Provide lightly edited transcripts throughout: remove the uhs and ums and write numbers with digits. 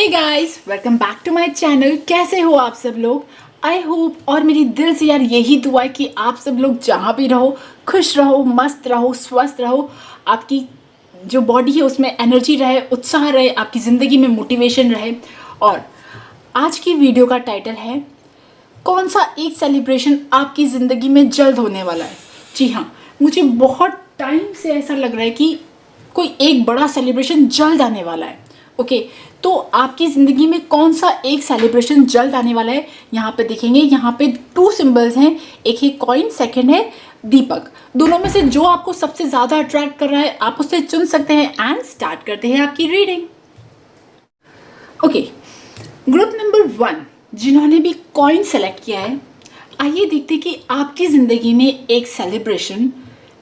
Hey guys, welcome back to my channel. कैसे हो आप सब लोग? आई होप, और मेरी दिल से यार यही दुआ है कि आप सब लोग जहाँ भी रहो खुश रहो, मस्त रहो, स्वस्थ रहो। आपकी जो बॉडी है उसमें एनर्जी रहे, उत्साह रहे, आपकी ज़िंदगी में मोटिवेशन रहे। और आज की वीडियो का टाइटल है, कौन सा एक सेलिब्रेशन आपकी ज़िंदगी में जल्द होने वाला है। जी हाँ, मुझे बहुत टाइम से ऐसा लग रहा है कि कोई एक बड़ा सेलिब्रेशन जल्द आने वाला है। ओके, तो आपकी ज़िंदगी में कौन सा एक सेलिब्रेशन जल्द आने वाला है, यहाँ पे देखेंगे। यहाँ पे 2 सिंबल्स हैं, एक है कॉइन, सेकंड है दीपक। दोनों में से जो आपको सबसे ज़्यादा अट्रैक्ट कर रहा है आप उससे चुन सकते हैं। एंड स्टार्ट करते हैं आपकी रीडिंग। ओके, ग्रुप नंबर 1 जिन्होंने भी कॉइन सेलेक्ट किया है, आइए देखते हैं कि आपकी ज़िंदगी में एक सेलिब्रेशन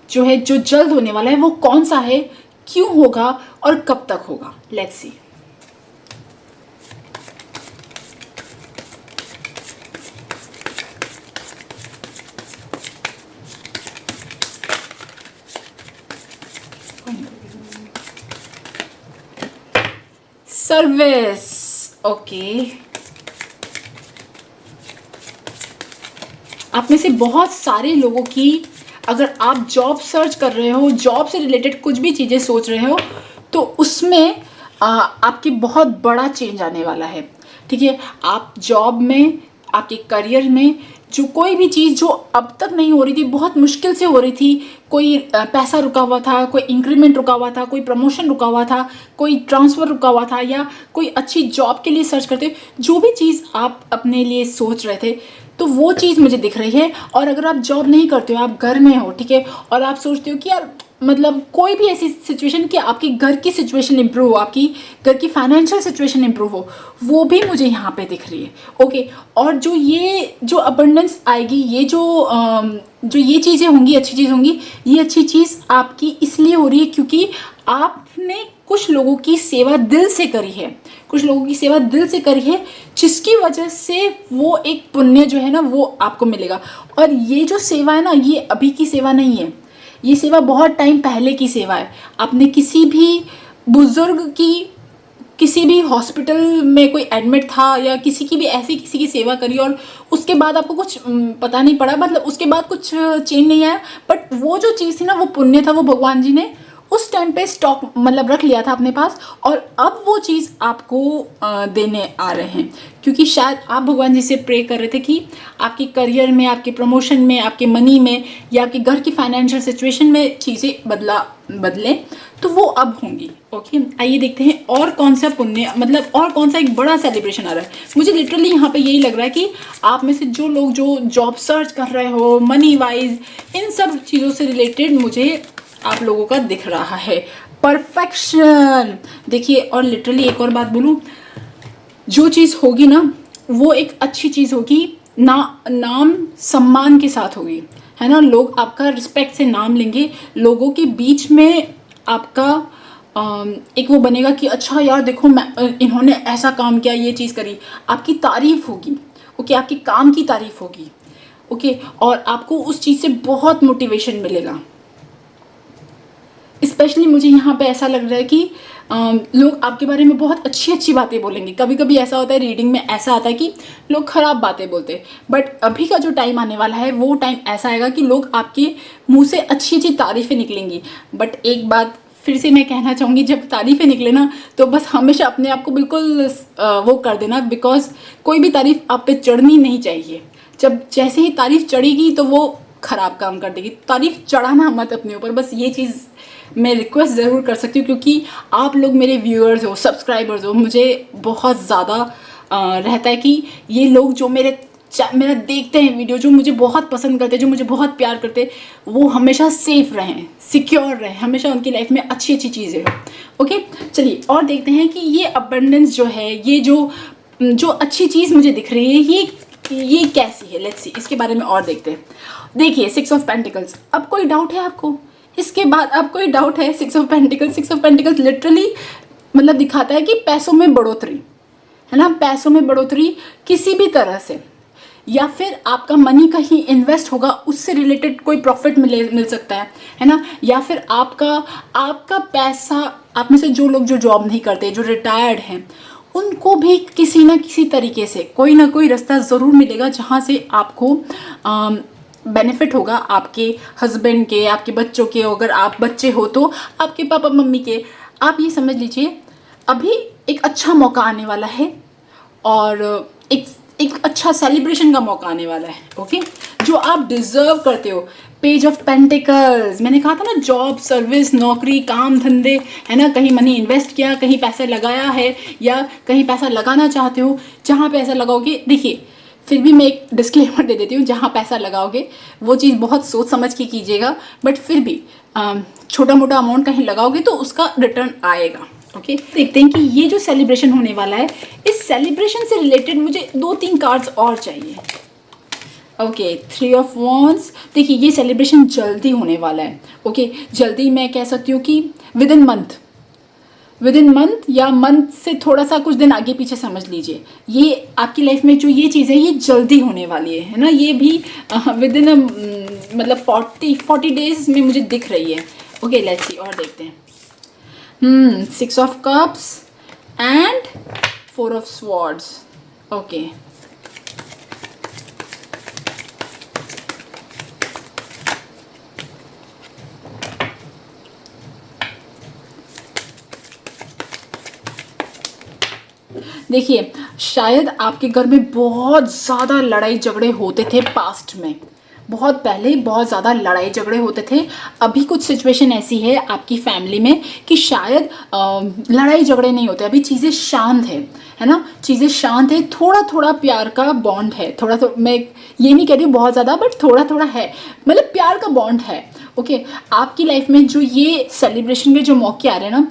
जो है, जो जल्द होने वाला है, वो कौन सा है, क्यों होगा और कब तक होगा। Let's see. सर्विस। ओके, आप में से बहुत सारे लोगों की, अगर आप जॉब सर्च कर रहे हो, जॉब से रिलेटेड कुछ भी चीज़ें सोच रहे हो, तो उसमें आपकी बहुत बड़ा चेंज आने वाला है। ठीक है, आप जॉब में, आपके करियर में जो कोई भी चीज़ जो अब तक नहीं हो रही थी, बहुत मुश्किल से हो रही थी, कोई पैसा रुका हुआ था, कोई इंक्रीमेंट रुका हुआ था, कोई प्रमोशन रुका हुआ था, कोई ट्रांसफ़र रुका हुआ था, या कोई अच्छी जॉब के लिए सर्च करते, जो भी चीज़ आप अपने लिए सोच रहे थे, तो वो चीज़ मुझे दिख रही है। और अगर आप जॉब नहीं करते हो, आप घर में हो, ठीक है, और आप सोचते हो कि यार मतलब कोई भी ऐसी सिचुएशन कि आपकी घर की सिचुएशन इंप्रूव हो, आपकी घर की फाइनेंशियल सिचुएशन इंप्रूव हो, वो भी मुझे यहाँ पे दिख रही है। ओके, और जो अबंडेंस आएगी, जो ये चीज़ें होंगी, अच्छी चीज़ होंगी, ये अच्छी चीज़ आपकी इसलिए हो रही है क्योंकि आपने कुछ लोगों की सेवा दिल से करी है, कुछ लोगों की सेवा दिल से करी है, जिसकी वजह से वो एक पुण्य जो है ना, वो आपको मिलेगा। और ये जो सेवा है ना, ये अभी की सेवा नहीं है, ये सेवा बहुत टाइम पहले की सेवा है। आपने किसी भी बुजुर्ग की, किसी भी हॉस्पिटल में कोई एडमिट था, या किसी की भी ऐसी किसी की सेवा करी, और उसके बाद आपको कुछ पता नहीं पड़ा, मतलब उसके बाद कुछ चेंज नहीं आया, बट वो जो चीज़ थी ना, वो पुण्य था, वो भगवान जी ने उस टाइम पे स्टॉक मतलब रख लिया था अपने पास, और अब वो चीज़ आपको देने आ रहे हैं, क्योंकि शायद आप भगवान जी से प्रे कर रहे थे कि आपके करियर में, आपके प्रमोशन में, आपके मनी में, या आपके घर की फाइनेंशियल सिचुएशन में चीज़ें बदलें, तो वो अब होंगी। ओके, आइए देखते हैं और कौन सा पुण्य, मतलब और कौन सा एक बड़ा सेलिब्रेशन आ रहा है। मुझे लिटरली यहाँ पे यही लग रहा है कि आप में से जो लोग जो जॉब सर्च कर रहे हो, मनी वाइज, इन सब चीज़ों से रिलेटेड मुझे आप लोगों का दिख रहा है परफेक्शन। देखिए, और लिटरली एक और बात बोलूँ, जो चीज़ होगी ना, वो एक अच्छी चीज़ होगी ना, नाम सम्मान के साथ होगी, है ना। लोग आपका रिस्पेक्ट से नाम लेंगे, लोगों के बीच में आपका एक वो बनेगा कि अच्छा यार देखो, इन्होंने ऐसा काम किया, ये चीज़ करी, आपकी तारीफ होगी। ओके, आपकी काम की तारीफ होगी। ओके, और आपको उस चीज़ से बहुत मोटिवेशन मिलेगा। स्पेशली मुझे यहाँ पे ऐसा लग रहा है कि लोग आपके बारे में बहुत अच्छी अच्छी बातें बोलेंगे। कभी कभी ऐसा होता है, रीडिंग में ऐसा आता है कि लोग ख़राब बातें बोलते हैं, बट अभी का जो टाइम आने वाला है, वो टाइम ऐसा आएगा कि लोग आपके मुंह से अच्छी अच्छी तारीफ़ें निकलेंगी। बट एक बात फिर से मैं कहना चाहूँगी, जब तारीफ़ें निकले ना, तो बस हमेशा अपने आप को बिल्कुल वो कर देना, बिकॉज कोई भी तारीफ़ आप पे चढ़नी नहीं चाहिए। जैसे ही तारीफ़ चढ़ेगी तो वो ख़राब काम कर देगी। तारीफ़ चढ़ाना मत अपने ऊपर, बस ये चीज़ मैं रिक्वेस्ट ज़रूर कर सकती हूँ, क्योंकि आप लोग मेरे व्यूअर्स हो, सब्सक्राइबर्स हो, मुझे बहुत ज़्यादा रहता है कि ये लोग जो मेरा देखते हैं वीडियो, जो मुझे बहुत पसंद करते हैं, जो मुझे बहुत प्यार करते हैं, वो हमेशा सेफ रहें, सिक्योर रहें, हमेशा उनकी लाइफ में अच्छी अच्छी चीज़ें हो। ओके, चलिए और देखते हैं कि ये अबंडेंस जो है, ये जो अच्छी चीज़ मुझे दिख रही है, ये कैसी है। लेट्स सी, इसके बारे में और देखते हैं। देखिए, 6 ऑफ पेंटिकल्स। अब कोई डाउट है आपको? इसके बाद अब कोई डाउट है? 6 ऑफ पेंटिकल्स लिटरली मतलब दिखाता है कि पैसों में बढ़ोतरी, है ना, पैसों में बढ़ोतरी किसी भी तरह से, या फिर आपका मनी कहीं इन्वेस्ट होगा, उससे रिलेटेड कोई प्रॉफिट मिल सकता है ना, या फिर आपका पैसा, आप में से जो लोग जो जॉब नहीं करते, जो रिटायर्ड हैं, उनको भी किसी ना किसी तरीके से कोई ना कोई रास्ता ज़रूर मिलेगा जहाँ से आपको बेनिफिट होगा, आपके हस्बैंड के, आपके बच्चों के, अगर आप बच्चे हो तो आपके पापा मम्मी के। आप ये समझ लीजिए अभी एक अच्छा मौका आने वाला है और एक अच्छा सेलिब्रेशन का मौका आने वाला है, ओके, जो आप डिज़र्व करते हो। पेज ऑफ पेंटिकल्स, मैंने कहा था ना, जॉब, सर्विस, नौकरी, काम धंधे, है ना, कहीं मनी इन्वेस्ट किया, कहीं पैसा लगाया है या कहीं पैसा लगाना चाहते हो। जहाँ पैसा लगाओगे, देखिए फिर भी मैं एक डिस्क्लेमर दे देती हूँ, जहाँ पैसा लगाओगे वो चीज़ बहुत सोच समझ के कीजिएगा, बट फिर भी छोटा मोटा अमाउंट कहीं लगाओगे तो उसका रिटर्न आएगा, ओके। देखते हैं कि ये जो सेलिब्रेशन होने वाला है, इस सेलिब्रेशन से रिलेटेड मुझे 2-3 कार्ड्स और चाहिए। Okay, 3 of wands. देखिए ये सेलिब्रेशन जल्दी होने वाला है, ओके। जल्दी मैं कह सकती हूँ कि विद इन मंथ या मंथ से थोड़ा सा कुछ दिन आगे पीछे समझ लीजिए। ये आपकी लाइफ में जो ये चीज़ है ये जल्दी होने वाली है ना। ये भी विद इन मतलब 40 डेज में मुझे दिख रही है, ओके। लेट्स सी और देखते हैं। 6 of cups and 4 of swords, okay. देखिए शायद आपके घर में बहुत ज़्यादा लड़ाई झगड़े होते थे पास्ट में, बहुत पहले बहुत ज़्यादा लड़ाई झगड़े होते थे। अभी कुछ सिचुएशन ऐसी है आपकी फैमिली में कि शायद लड़ाई झगड़े नहीं होते, अभी चीज़ें शांत है ना, चीज़ें शांत है। थोड़ा थोड़ा प्यार का बॉन्ड है, थोड़ा मैं ये नहीं कह रही बहुत ज़्यादा, बट थोड़ा थोड़ा है, मतलब प्यार का बॉन्ड है, ओके। आपकी लाइफ में जो ये सेलिब्रेशन के जो मौके आ रहे हैं ना,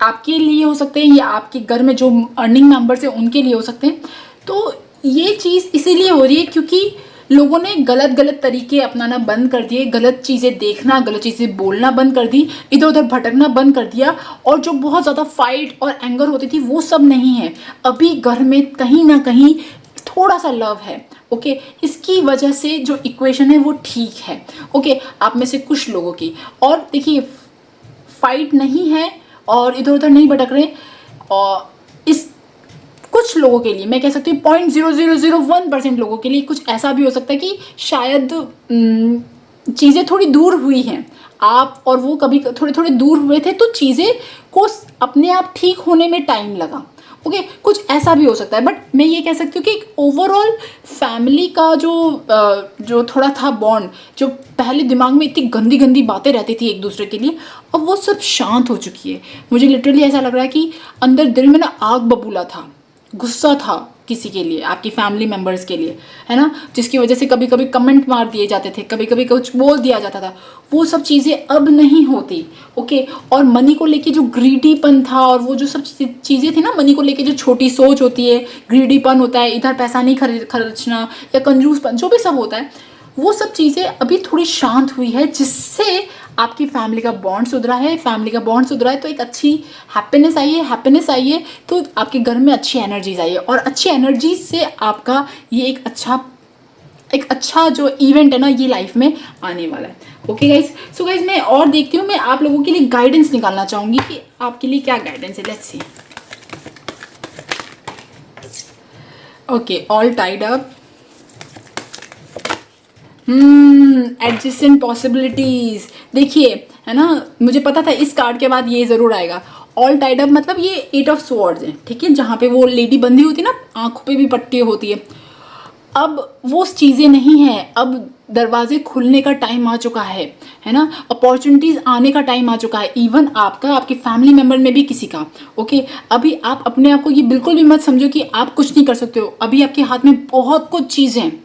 आपके लिए हो सकते हैं या आपके घर में जो अर्निंग मेंबर्स हैं उनके लिए हो सकते हैं। तो ये चीज़ इसीलिए हो रही है क्योंकि लोगों ने गलत तरीके अपनाना बंद कर दिए, गलत चीज़ें देखना, गलत चीज़ें बोलना बंद कर दी, इधर उधर भटकना बंद कर दिया, और जो बहुत ज़्यादा फाइट और एंगर होती थी वो सब नहीं है। अभी घर में कहीं ना कहीं थोड़ा सा लव है, ओके। इसकी वजह से जो इक्वेशन है वो ठीक है, ओके। आप में से कुछ लोगों की, और देखिए फाइट नहीं है और इधर उधर नहीं भटक रहे, और इस कुछ लोगों के लिए मैं कह सकती हूँ 0.0001% लोगों के लिए कुछ ऐसा भी हो सकता है कि शायद चीज़ें थोड़ी दूर हुई हैं, आप और वो कभी थोड़े थोड़े दूर हुए थे, तो चीज़ें को अपने आप ठीक होने में टाइम लगा, ओके। कुछ ऐसा भी हो सकता है, बट मैं ये कह सकती हूँ कि ओवरऑल फैमिली का जो थोड़ा था बॉन्ड, जो पहले दिमाग में इतनी गंदी गंदी बातें रहती थी एक दूसरे के लिए, अब वो सब शांत हो चुकी है। मुझे लिटरली ऐसा लग रहा है कि अंदर दिल में ना आग बबूला था, गुस्सा था किसी के लिए, आपकी फैमिली मेम्बर्स के लिए, है ना, जिसकी वजह से कभी कभी कमेंट मार दिए जाते थे, कभी कभी कुछ बोल दिया जाता था। वो सब चीज़ें अब नहीं होती, ओके। और मनी को लेके जो ग्रीडीपन था और वो जो सब चीज़ें थी ना, मनी को लेके जो छोटी सोच होती है, ग्रीडीपन होता है, इधर पैसा नहीं खर्चना या कंजूसपन, जो भी सब होता है, वो सब चीज़ें अभी थोड़ी शांत हुई है, जिससे आपकी फैमिली का बॉन्ड सुधरा है। फैमिली का बॉन्ड सुधरा है तो एक अच्छी हैप्पीनेस आई है, तो आपके घर में अच्छी एनर्जीज आई है, और अच्छी एनर्जी से आपका ये एक अच्छा जो इवेंट है ना, ये लाइफ में आने वाला है, ओके गाइज। सो गाइज मैं और देखती हूँ, मैं आप लोगों के लिए गाइडेंस निकालना चाहूँगी कि आपके लिए क्या गाइडेंस है। Let's see. Okay, all tied up, adjacent possibilities. देखिए है ना, मुझे पता था इस कार्ड के बाद ये जरूर आएगा। ऑल टाइड अप मतलब ये 8 ऑफ स्वॉर्ड्स है, ठीक है, जहाँ पे वो लेडी बंधी होती है ना, आंखों पे भी पट्टी होती है। अब वो चीज़ें नहीं है, अब दरवाजे खुलने का टाइम आ चुका है ना, अपॉर्चुनिटीज़ आने का टाइम आ चुका है, इवन आपका, आपके फैमिली मेम्बर में भी किसी का, ओके। अभी आप अपने आप को ये बिल्कुल भी मत समझो कि आप कुछ नहीं कर सकते हो। अभी आपके हाथ में बहुत कुछ चीज़ें हैं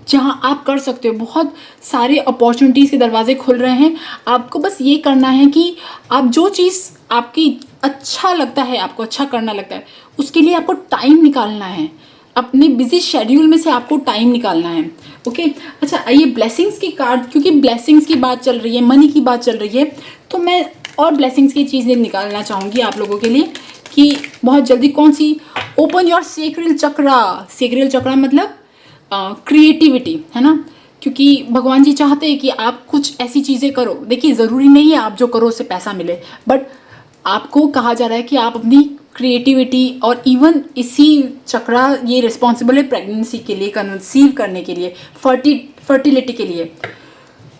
जहाँ आप कर सकते हो, बहुत सारे अपॉर्चुनिटीज़ के दरवाजे खुल रहे हैं। आपको बस ये करना है कि आप जो चीज़ आपकी अच्छा लगता है, आपको अच्छा करना लगता है, उसके लिए आपको टाइम निकालना है, अपने बिजी शेड्यूल में से आपको टाइम निकालना है, ओके। अच्छा आइए ब्लेसिंग्स की कार्ड, क्योंकि ब्लेसिंग्स की बात चल रही है, मनी की बात चल रही है, तो मैं और ब्लेसिंग्स की चीज़ें निकालना चाहूँगी आप लोगों के लिए कि बहुत जल्दी कौन सी। ओपन योर सेक्रेल चक्रा। सेक्रेल चक्रा मतलब क्रिएटिविटी, है ना, क्योंकि भगवान जी चाहते हैं कि आप कुछ ऐसी चीज़ें करो। देखिए ज़रूरी नहीं है आप जो करो उससे पैसा मिले, बट आपको कहा जा रहा है कि आप अपनी क्रिएटिविटी, और इवन इसी चक्रा ये रिस्पॉन्सिबल है प्रेगनेंसी के लिए, कंसीव करने के लिए, फर्टिलिटी के लिए।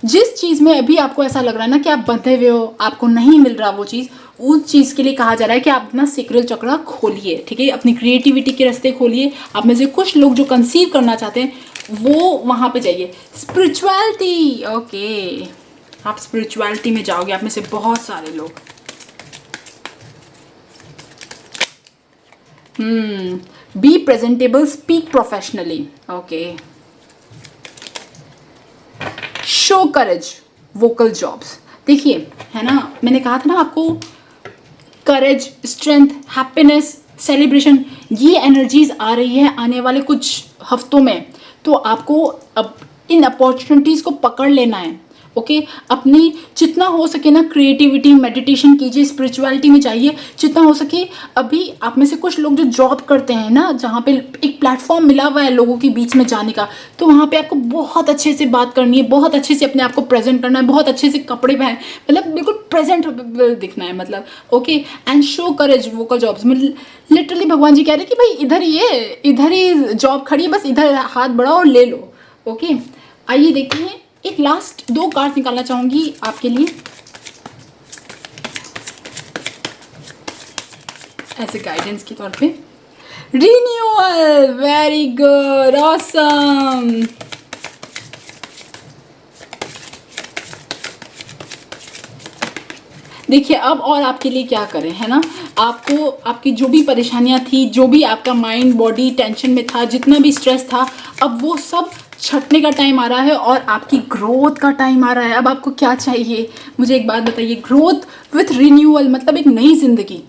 जिस चीज़ में अभी आपको ऐसा लग रहा है ना कि आप बंधे हुए हो, आपको नहीं मिल रहा वो चीज़, उस चीज़ के लिए कहा जा रहा है कि आप अपना सेक्रेल चक्रा खोलिए, ठीक है, अपनी क्रिएटिविटी के रास्ते खोलिए। आप में से कुछ लोग जो कंसीव करना चाहते हैं वो वहाँ पे जाइए। स्पिरिचुअलिटी, ओके, आप स्पिरिचुअलिटी में जाओगे, आप में से बहुत सारे लोग। Be presentable, speak professionally, okay. Show courage, vocal jobs. देखिए, है ना, मैंने कहा था ना आपको, करेज, स्ट्रेंथ, हैप्पीनेस, सेलिब्रेशन, ये एनर्जीज आ रही है आने वाले कुछ हफ्तों में। तो आपको अब इन अपॉर्चुनिटीज़ को पकड़ लेना है, ओके। अपनी जितना हो सके ना क्रिएटिविटी, मेडिटेशन कीजिए, स्पिरिचुअलिटी में जाइए जितना हो सके। अभी आप में से कुछ लोग जो जॉब करते हैं ना, जहाँ पे एक प्लेटफॉर्म मिला हुआ है लोगों के बीच में जाने का, तो वहाँ पे आपको बहुत अच्छे से बात करनी है, बहुत अच्छे से अपने आप को प्रेजेंट करना है, बहुत अच्छे से कपड़े पहन, मतलब बिल्कुल प्रेजेंट दिखना है, मतलब, okay. And show courage, vocal jobs में लिटरली भगवान जी कह रहे हैं कि भाई इधर ही जॉब खड़ी है, बस इधर हाथ बढ़ाओ और ले लो, ओके। आइए देखते हैं, एक लास्ट 2 कार्ड निकालना चाहूंगी आपके लिए ऐसे गाइडेंस के तौर पे। Renewal, very good, awesome. देखिए अब और आपके लिए क्या करें, है ना, आपको आपकी जो भी परेशानियां थी, जो भी आपका माइंड बॉडी टेंशन में था, जितना भी स्ट्रेस था, अब वो सब छटने का टाइम आ रहा है और आपकी ग्रोथ का टाइम आ रहा है। अब आपको क्या चाहिए, मुझे एक बात बताइए। ग्रोथ विथ रिन्यूअल मतलब एक नई जिंदगी,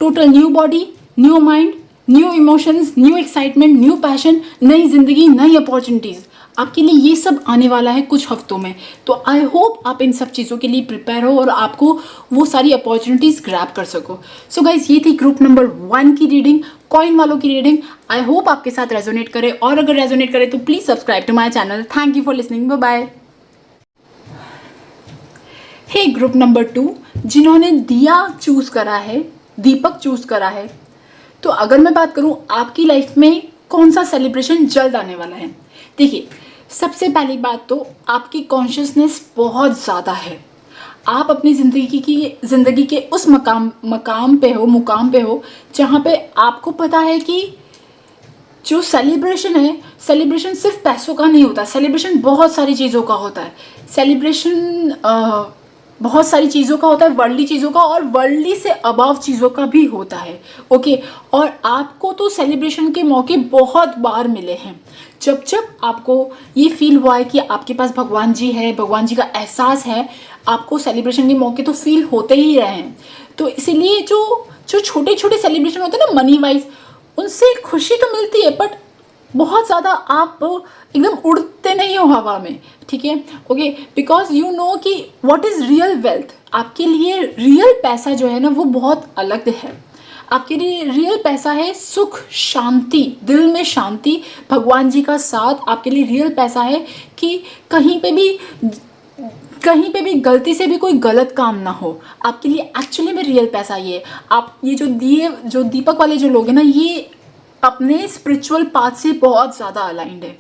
total new body, new mind, new emotions, new excitement, new passion, नई जिंदगी, नई अपॉर्चुनिटीज़। आपके लिए ये सब आने वाला है कुछ हफ्तों में। तो आई होप आप इन सब चीज़ों के लिए प्रिपेयर हो और आपको वो सारी अपॉर्चुनिटीज़ ग्रैब कर सको। सो गाइज, ये थी ग्रुप नंबर 1 की रीडिंग, कॉइन वालों की रीडिंग। आई होप आपके साथ रेजोनेट करे, और अगर रेजोनेट करे तो please subscribe to my channel. Thank you for listening, bye bye. Hey group number 2, जिन्होंने दिया चूज़ करा है, दीपक चूज़ करा है, तो अगर मैं बात करूं आपकी लाइफ में कौन सा सेलिब्रेशन जल्द आने वाला है। देखिए, सबसे पहली बात तो आपकी कॉन्शियसनेस बहुत ज़्यादा है। आप अपनी ज़िंदगी के उस मुकाम पे हो जहाँ पे आपको पता है कि जो सेलिब्रेशन है, सेलिब्रेशन सिर्फ पैसों का नहीं होता, सेलिब्रेशन बहुत सारी चीज़ों का होता है। सेलिब्रेशन बहुत सारी चीज़ों का होता है, वर्ल्डली चीज़ों का और वर्ल्डली से अबव चीज़ों का भी होता है, ओके। और आपको तो सेलिब्रेशन के मौके बहुत बार मिले हैं। जब जब आपको ये फील हुआ है कि आपके पास भगवान जी है, भगवान जी का एहसास है, आपको सेलिब्रेशन के मौके तो फील होते ही रहे हैं। तो इसीलिए जो छोटे छोटे सेलिब्रेशन होते हैं ना मनी वाइज, उनसे खुशी तो मिलती है, बट बहुत ज़्यादा आप एकदम उड़ते नहीं हो हवा में, ठीक है, ओके। बिकॉज यू नो कि व्हाट इज़ रियल वेल्थ। आपके लिए रियल पैसा जो है ना वो बहुत अलग है। आपके लिए रियल पैसा है सुख, शांति, दिल में शांति, भगवान जी का साथ। आपके लिए रियल पैसा है कि कहीं पे भी गलती से भी कोई गलत काम ना हो। आपके लिए एक्चुअली में रियल पैसा ये है। आप ये जो दीपक वाले जो लोग हैं ना, ये अपने स्पिरिचुअल पाथ से बहुत ज़्यादा अलाइंड है,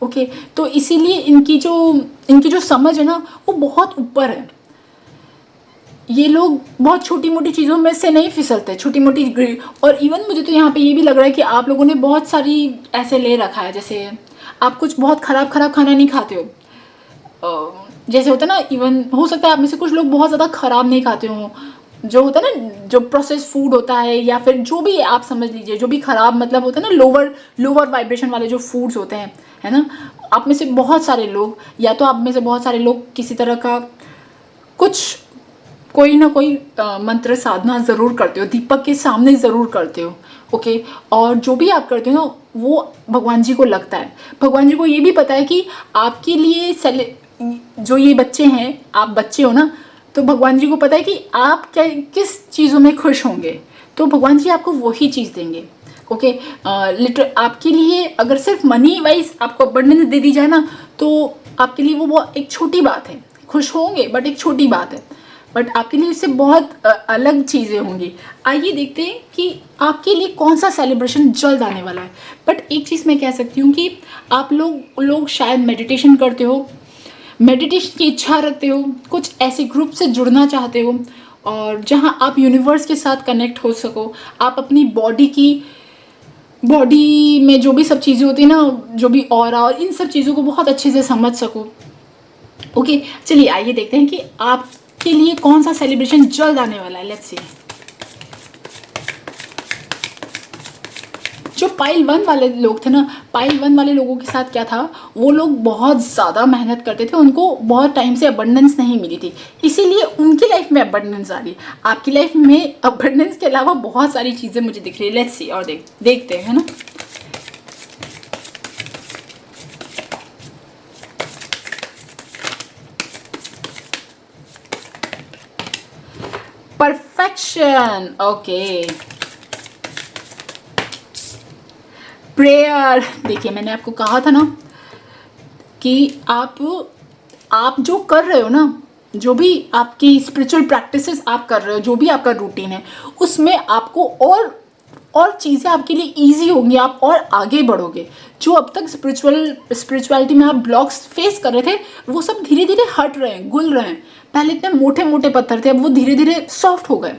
ओके। तो इसीलिए इनकी जो समझ है ना वो बहुत ऊपर है। ये लोग बहुत छोटी मोटी चीज़ों में से नहीं फिसलते, छोटी मोटी। और इवन मुझे तो यहाँ पे ये भी लग रहा है कि आप लोगों ने बहुत सारी ऐसे ले रखा है, जैसे आप कुछ बहुत ख़राब खाना नहीं खाते हो, जैसे होता है ना। इवन हो सकता है आप में से कुछ लोग बहुत ज़्यादा ख़राब नहीं खाते हो, जो होता है ना, जो प्रोसेस फूड होता है, या फिर जो भी आप समझ लीजिए, जो भी ख़राब मतलब होता है ना, लोअर वाइब्रेशन वाले जो फूड्स होते हैं, है ना। आप में से बहुत सारे लोग, या तो आप में से बहुत सारे लोग किसी तरह का कोई ना कोई मंत्र साधना ज़रूर करते हो, दीपक के सामने ज़रूर करते हो, ओके। और जो भी आप करते हो ना वो भगवान जी को लगता है। भगवान जी को ये भी पता है कि आपके लिए जो ये बच्चे हैं, आप बच्चे हो ना, तो भगवान जी को पता है कि आप किस चीज़ों में खुश होंगे, तो भगवान जी आपको वही चीज़ देंगे, ओके। आपके लिए अगर सिर्फ मनी वाइज आपको अबंडेंस दे दी जाए ना, तो आपके लिए वो एक छोटी बात है। खुश होंगे बट एक छोटी बात है, बट आपके लिए इससे बहुत अलग चीज़ें होंगी। आइए देखते हैं कि आपके लिए कौन सा सेलिब्रेशन जल्द आने वाला है। बट एक चीज़ मैं कह सकती हूँ कि आप लोग शायद मेडिटेशन करते हो, मेडिटेशन की इच्छा रखते हो, कुछ ऐसे ग्रुप से जुड़ना चाहते हो और जहाँ आप यूनिवर्स के साथ कनेक्ट हो सको, आप अपनी बॉडी में जो भी सब चीज़ें होती है ना, जो भी और इन सब चीज़ों को बहुत अच्छे से समझ सको। ओके, चलिए आइए देखते हैं कि आपके लिए कौन सा सेलिब्रेशन जल्द आने वाला है। Let's see. जो पाइल 1 वाले लोग थे ना, पाइल 1 वाले लोगों के साथ क्या था, वो लोग बहुत ज़्यादा मेहनत करते थे, उनको बहुत टाइम से अबंडेंस नहीं मिली थी, इसीलिए उनकी लाइफ में अबंडेंस आ रही है। आपकी लाइफ में अबंडेंस के अलावा बहुत सारी चीज़ें मुझे दिख रही है। लेट्स सी और देखते हैं, है ना। Perfection, okay. प्रेयर, देखिए मैंने आपको कहा था ना कि आप जो कर रहे हो ना, जो भी आपकी स्पिरिचुअल प्रैक्टिसेस आप कर रहे हो, जो भी आपका रूटीन है, उसमें आपको और चीज़ें आपके लिए इजी होंगी, आप और आगे बढ़ोगे। जो अब तक स्पिरिचुअलिटी में आप ब्लॉक्स फेस कर रहे थे, वो सब धीरे धीरे हट रहे हैं, घुल रहे हैं। पहले इतने मोटे मोटे पत्थर थे, अब वो धीरे धीरे सॉफ्ट हो गए।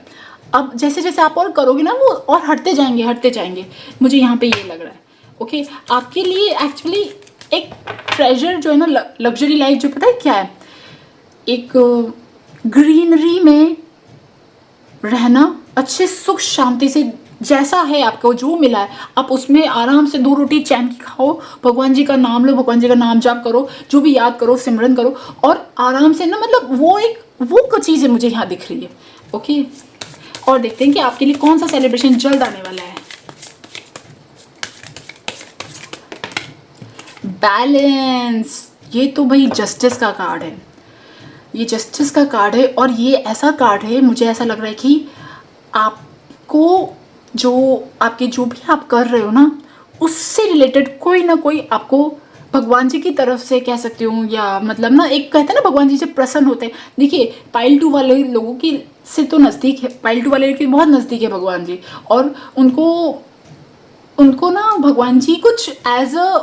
अब जैसे जैसे आप और करोगे ना, वो और हटते जाएंगे। मुझे यहाँ पे ये लग रहा है। ओके, आपके लिए एक्चुअली एक ट्रेजर जो है ना, लग्जरी लाइफ जो, पता है क्या है, एक ग्रीनरी में रहना, अच्छे सुख शांति से, जैसा है आपको जो मिला है, आप उसमें आराम से 2 रोटी चैन की खाओ, भगवान जी का नाम लो, भगवान जी का नाम जाप करो, जो भी याद करो, सिमरन करो और आराम से ना, मतलब वो चीज़ है मुझे यहाँ दिख रही है। ओके, और देखते हैं कि आपके लिए कौन सा सेलिब्रेशन जल्द आने वाला है। बैलेंस, ये तो भाई जस्टिस का कार्ड है, ये जस्टिस का कार्ड है और ये ऐसा कार्ड है, मुझे ऐसा लग रहा है कि आपको जो भी आप कर रहे हो ना, उससे रिलेटेड कोई ना कोई आपको भगवान जी की तरफ से कह सकती हूँ, या मतलब ना, एक कहते हैं ना भगवान जी से प्रसन्न होते हैं। देखिए पाइल 2 वाले लोगों की से तो नज़दीक है, पाइल 2 वाले के बहुत नज़दीक है भगवान जी, और उनको ना भगवान जी कुछ एज अ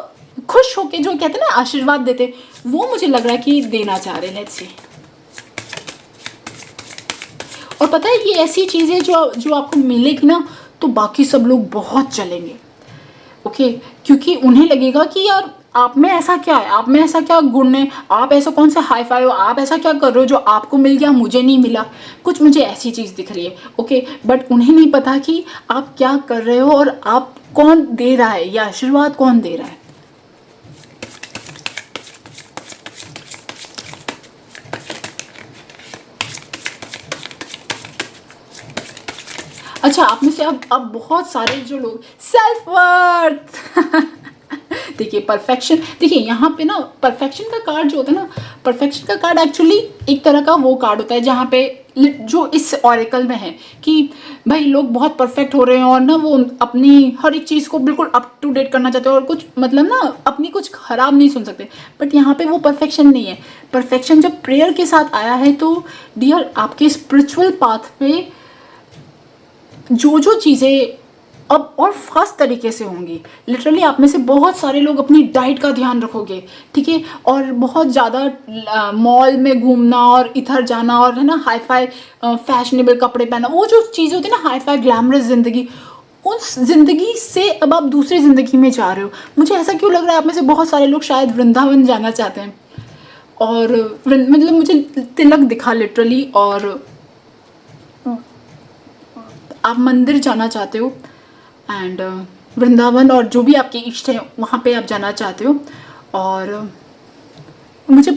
खुश होके जो कहते हैं ना आशीर्वाद देते, वो मुझे लग रहा है कि देना चाह रहे हैं। Let's see. और पता है, ये ऐसी चीज़ है जो आपको मिलेगी ना, तो बाकी सब लोग बहुत चलेंगे। ओके, क्योंकि उन्हें लगेगा कि यार आप में ऐसा क्या है, आप में ऐसा क्या गुण है, आप ऐसा कौन सा हाई फाई हो, आप ऐसा क्या कर रहे हो जो आपको मिल गया मुझे नहीं मिला। कुछ मुझे ऐसी चीज़ दिख रही है। ओके, बट उन्हें नहीं पता कि आप क्या कर रहे हो और आप कौन दे रहा है, या आशीर्वाद कौन दे रहा है। अच्छा, आप में से अब बहुत सारे जो लोग सेल्फ वर्थ देखिए परफेक्शन, देखिए यहाँ पे ना परफेक्शन का कार्ड जो होता है ना, परफेक्शन का कार्ड एक्चुअली एक तरह का वो कार्ड होता है जहाँ पे जो इस ऑरेकल में है कि भाई लोग बहुत परफेक्ट हो रहे हैं और ना वो अपनी हर एक चीज़ को बिल्कुल अप टू डेट करना चाहते हैं और कुछ मतलब ना अपनी कुछ खराब नहीं सुन सकते। बट यहाँ पे वो परफेक्शन नहीं है। परफेक्शन जब प्रेयर के साथ आया है तो डियर, आपके स्पिरिचुअल पाथ पे जो चीज़ें अब और फास्ट तरीके से होंगी। लिटरली आप में से बहुत सारे लोग अपनी डाइट का ध्यान रखोगे, ठीक है, और बहुत ज़्यादा मॉल में घूमना और इधर जाना और है ना हाई फाई फैशनेबल कपड़े पहना, वो जो चीज़ें होती है ना हाई फाई ग्लैमरस ज़िंदगी, उस ज़िंदगी से अब आप दूसरी ज़िंदगी में जा रहे हो। मुझे ऐसा क्यों लग रहा है आप में से बहुत सारे लोग शायद वृंदावन जाना चाहते हैं, और मतलब मुझे तिलक दिखा लिटरली, और आप मंदिर जाना चाहते हो एंड वृंदावन और जो भी आपके इष्ट है वहाँ पे आप जाना चाहते हो। और मुझे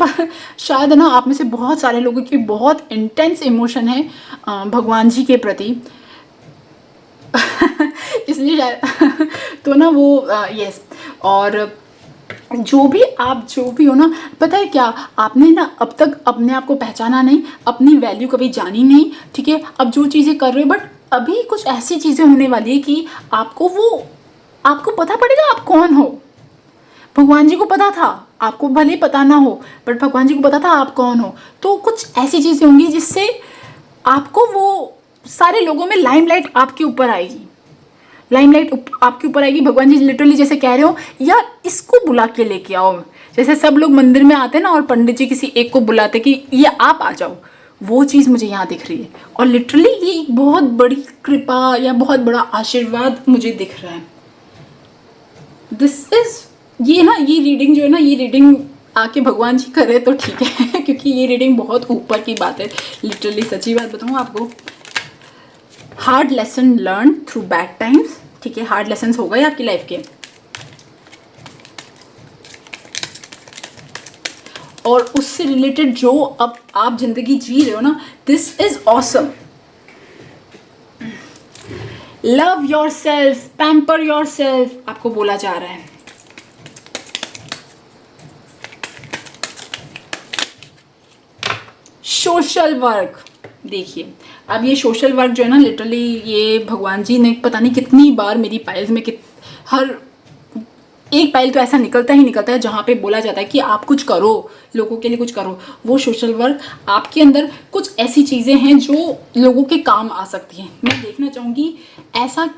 शायद ना आप में से बहुत सारे लोगों की बहुत इंटेंस इमोशन है भगवान जी के प्रति इसलिए शायद तो ना वो यस। और जो भी हो ना, पता है क्या, आपने ना अब तक अपने आप को पहचाना नहीं, अपनी वैल्यू कभी जानी नहीं, ठीक है। अब जो चीज़ें कर रहे हो, बट अभी कुछ ऐसी चीज़ें होने वाली है कि आपको पता पड़ेगा आप कौन हो। भगवान जी को पता था, आपको भले पता ना हो, बट भगवान जी को पता था आप कौन हो। तो कुछ ऐसी चीज़ें होंगी जिससे आपको वो सारे लोगों में लाइमलाइट आपके ऊपर आएगी, लाइमलाइट आपके ऊपर आएगी। भगवान जी लिटरली जैसे कह रहे हो यार इसको बुला के लेके आओ, जैसे सब लोग मंदिर में आते हैं ना और पंडित जी किसी एक को बुलाते कि ये आप आ जाओ, वो चीज़ मुझे यहाँ दिख रही है। और लिटरली ये एक बहुत बड़ी कृपा या बहुत बड़ा आशीर्वाद मुझे दिख रहा है। दिस इज ये ना, ये रीडिंग जो है ना, ये रीडिंग आके भगवान जी करे तो ठीक है क्योंकि ये रीडिंग बहुत ऊपर की बात है। लिटरली सच्ची बात बताऊँ आपको, hard lesson learn through bad times, ठीक है, हार्ड लेसन हो गए आपकी लाइफ के, और उससे रिलेटेड जो अब आप जिंदगी जी रहे हो ना, this is awesome. Love your self, pamper your self आपको बोला जा रहा है। सोशल वर्क, देखिए अब ये सोशल वर्क जो है ना, लिटरली ये भगवान जी ने पता नहीं कितनी बार मेरी पाइल्स में हर एक पाइल तो ऐसा निकलता ही निकलता है जहाँ पे बोला जाता है कि आप कुछ करो, लोगों के लिए कुछ करो। वो सोशल वर्क, आपके अंदर कुछ ऐसी चीज़ें हैं जो लोगों के काम आ सकती हैं। मैं देखना चाहूँगी ऐसा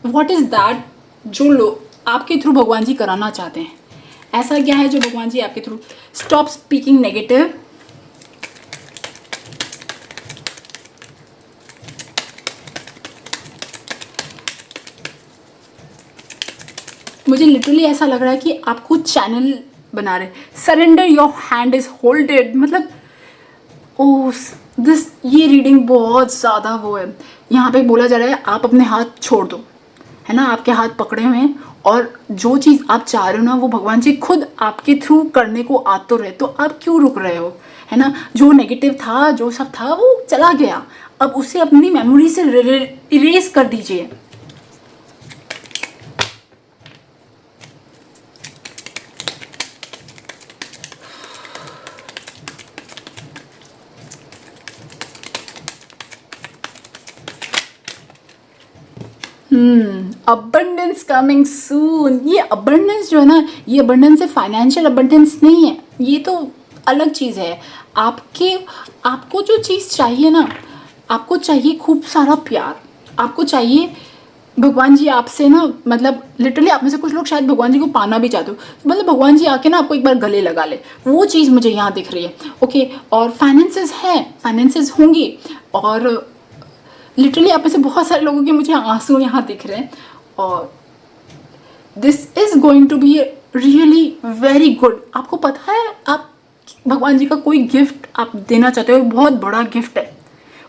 व्हाट इज़ दैट जो लोग आपके थ्रू भगवान जी कराना चाहते हैं। ऐसा क्या है जो भगवान जी आपके थ्रू, स्टॉप स्पीकिंग नेगेटिव, मुझे लिटरली ऐसा लग रहा है कि आपको चैनल बना रहे। Surrender your hand is holded, मतलब ओह दिस, ये रीडिंग बहुत ज़्यादा वो है। यहाँ पे बोला जा रहा है आप अपने हाथ छोड़ दो, है ना, आपके हाथ पकड़े हुए हैं और जो चीज़ आप चाह रहे हो ना वो भगवान जी खुद आपके थ्रू करने को आ तो रहे, तो आप क्यों रुक रहे हो, है ना। जो नेगेटिव था, जो सब था वो चला गया, अब उसे अपनी मेमोरी से इरेज कर दीजिए। Abundance coming soon. ये अबंडेंस जो है ना, ये अबंडेंस है फाइनेंशियल अबंडेंस नहीं है, ये तो अलग चीज़ है। आपको जो चीज़ चाहिए ना, आपको चाहिए खूब सारा प्यार, आपको चाहिए भगवान जी आपसे ना, मतलब लिटरली आप में से कुछ लोग शायद भगवान जी को पाना भी चाहते हो, मतलब भगवान जी आके ना आपको एक बार गले लगा ले, वो चीज़ मुझे यहाँ दिख रही है। ओके, और फाइनेंसेस है, फाइनेंसेस होंगी, और लिटरली आप में से बहुत सारे लोगों के मुझे आंसू यहाँ दिख रहे हैं। और this is going to be really very good. आपको पता है आप भगवान जी का कोई गिफ्ट आप देना चाहते हो, बहुत बड़ा गिफ्ट है।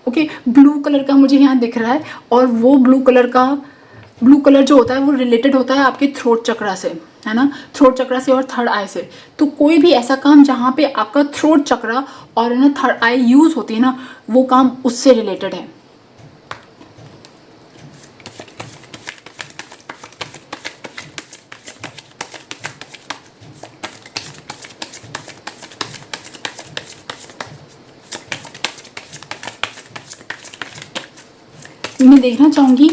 ओके, ब्लू कलर का मुझे यहाँ दिख रहा है, और वो ब्लू कलर जो होता है वो रिलेटेड होता है आपके थ्रोट चक्रा से, है ना, थ्रोट चक्रा से और थर्ड आई से। तो कोई भी ऐसा काम जहाँ पे आपका थ्रोट चक्रा और ना थर्ड आई यूज होती है ना, वो काम उससे रिलेटेड है। मैं देखना चाहूँगी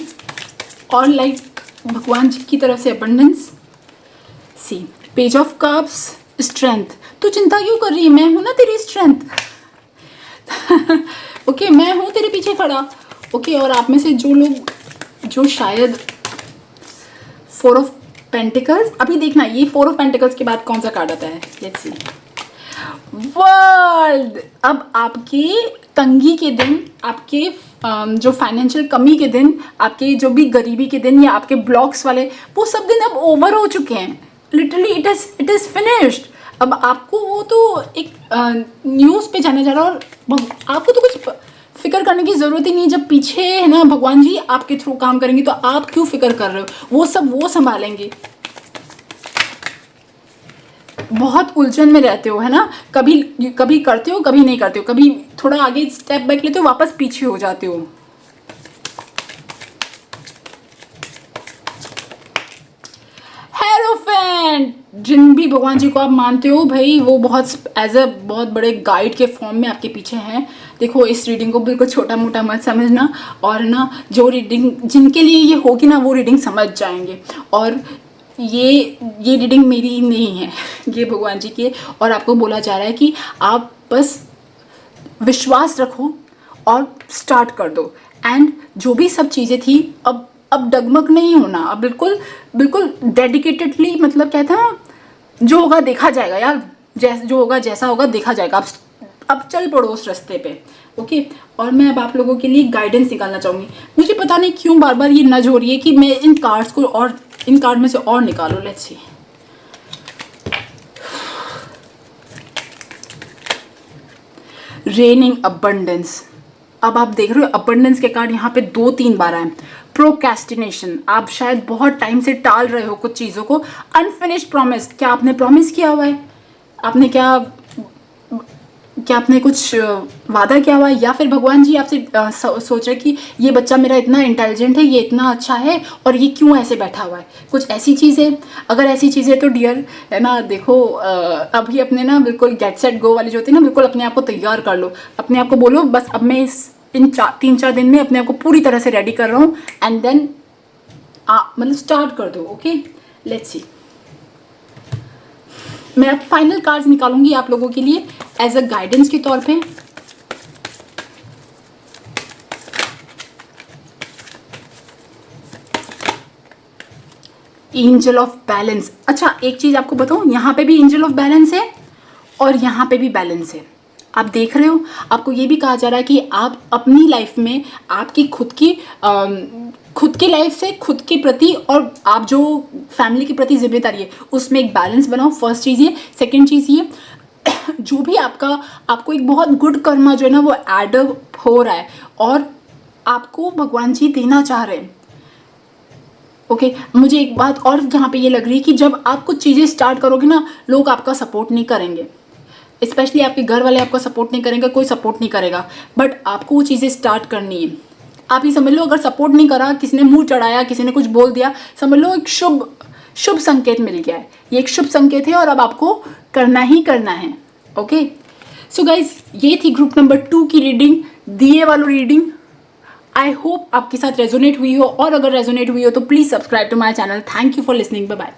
और लाइक भगवान जी की तरफ से abundance. See page of cups, strength. तू चिंता क्यों कर रही है, मैं हूँ ना तेरी स्ट्रेंथ। ओके, मैं हूँ तेरे पीछे खड़ा। ओके, और आप में से जो लोग जो शायद 4 ऑफ पेंटिकल्स, अभी देखना ये 4 ऑफ पेंटिकल्स के बाद कौन सा कार्ड आता है, लेट्स सी। वर्ल्ड। अब आपके तंगी के दिन, आपके जो फाइनेंशियल कमी के दिन, आपके जो भी गरीबी के दिन या आपके ब्लॉक्स वाले, वो सब दिन अब ओवर हो चुके हैं। Literally it is finished. अब आपको वो तो एक न्यूज़ पे जाने जा रहा है, और आपको तो कुछ फिक्र करने की ज़रूरत ही नहीं। जब पीछे है ना भगवान जी आपके थ्रू काम करेंगे, तो आप क्यों फिक्र कर रहे हो, वो सब वो संभालेंगे। बहुत उलझन में रहते हो, है ना, कभी करते हो, कभी नहीं करते हो, कभी थोड़ा आगे स्टेप बैक लेते हो, वापस पीछे हो जाते हो। हेरोफेंट, जिन भी भगवान जी को आप मानते हो भाई, वो बहुत एज अ बहुत बड़े गाइड के फॉर्म में आपके पीछे हैं। देखो, इस रीडिंग को बिल्कुल छोटा मोटा मत समझना, और ना जो रीडिंग जिनके लिए ये होगी ना, वो रीडिंग समझ जाएंगे। और ये रीडिंग मेरी नहीं है, ये भगवान जी की है। और आपको बोला जा रहा है कि आप बस विश्वास रखो और स्टार्ट कर दो। एंड जो भी सब चीज़ें थी, अब डगमग नहीं होना, अब बिल्कुल बिल्कुल डेडिकेटेडली, मतलब कहते हैं ना, जो होगा देखा जाएगा यार, जो होगा जैसा होगा देखा जाएगा। अब चल पड़ो उस रास्ते पे, ओके। और मैं अब आप लोगों के लिए गाइडेंस निकालना चाहूँगी। मुझे पता नहीं क्यों बार बार ये नज हो रही है कि मैं इन कार्ड्स को और इन कार्ड में से और निकालो। Let's see. Raining abundance. अब आप देख रहे हो अबंडेंस के कार्ड यहाँ पे 2-3 बार आए। प्रोक्रेस्टिनेशन, आप शायद बहुत टाइम से टाल रहे हो कुछ चीज़ों को। अनफिनिश्ड प्रॉमिस, क्या आपने प्रॉमिस किया हुआ है, आपने क्या आपने कुछ वादा किया हुआ है, या फिर भगवान जी आपसे सोच रहे कि ये बच्चा मेरा इतना इंटेलिजेंट है, ये इतना अच्छा है, और ये क्यों ऐसे बैठा हुआ है, कुछ ऐसी चीज़ है। अगर ऐसी चीज़ है तो डियर है ना, देखो अभी अपने ना बिल्कुल गेट सेट गो वाली जो होती है ना, बिल्कुल अपने आप को तैयार कर लो। अपने आप को बोलो बस अब मैं इन 3-4 दिन में अपने आप को पूरी तरह से रेडी कर रहा हूँ, एंड देन मतलब स्टार्ट कर दो, ओके। Let's see. मैं अब फाइनल कार्ड्स निकालूंगी आप लोगों के लिए एज अ गाइडेंस के तौर पे। Angel of balance. अच्छा एक चीज आपको बताऊं, यहाँ पे भी एंजल ऑफ बैलेंस है और यहाँ पे भी बैलेंस है। आप देख रहे हो, आपको ये भी कहा जा रहा है कि आप अपनी लाइफ में आपकी खुद की लाइफ से खुद के प्रति और आप जो फैमिली के प्रति जिम्मेदारी है उसमें एक बैलेंस बनाओ। फर्स्ट चीज़ ये। सेकंड चीज़ ये, जो भी आपको एक बहुत गुड कर्मा जो है ना वो एडअप हो रहा है और आपको भगवान जी देना चाह रहे हैं, ओके। मुझे एक बात और यहाँ पे ये लग रही है कि जब आप कुछ चीज़ें स्टार्ट करोगे ना, लोग आपका सपोर्ट नहीं करेंगे, स्पेशली आपके घर वाले आपका सपोर्ट नहीं करेंगे, कोई सपोर्ट नहीं करेगा, बट आपको वो चीज़ें स्टार्ट करनी है। आप ही समझ लो, अगर सपोर्ट नहीं करा, किसी ने मुंह चढ़ाया, किसी ने कुछ बोल दिया, समझ लो एक शुभ संकेत मिल गया है। ये एक शुभ संकेत है और अब आपको करना ही करना है, ओके। सो गाइज, ये थी ग्रुप नंबर 2 की रीडिंग, दिए वालों रीडिंग। आई होप आपके साथ रेजोनेट हुई हो, और अगर रेजोनेट हुई हो तो please subscribe to my channel. Thank you for listening, bye bye.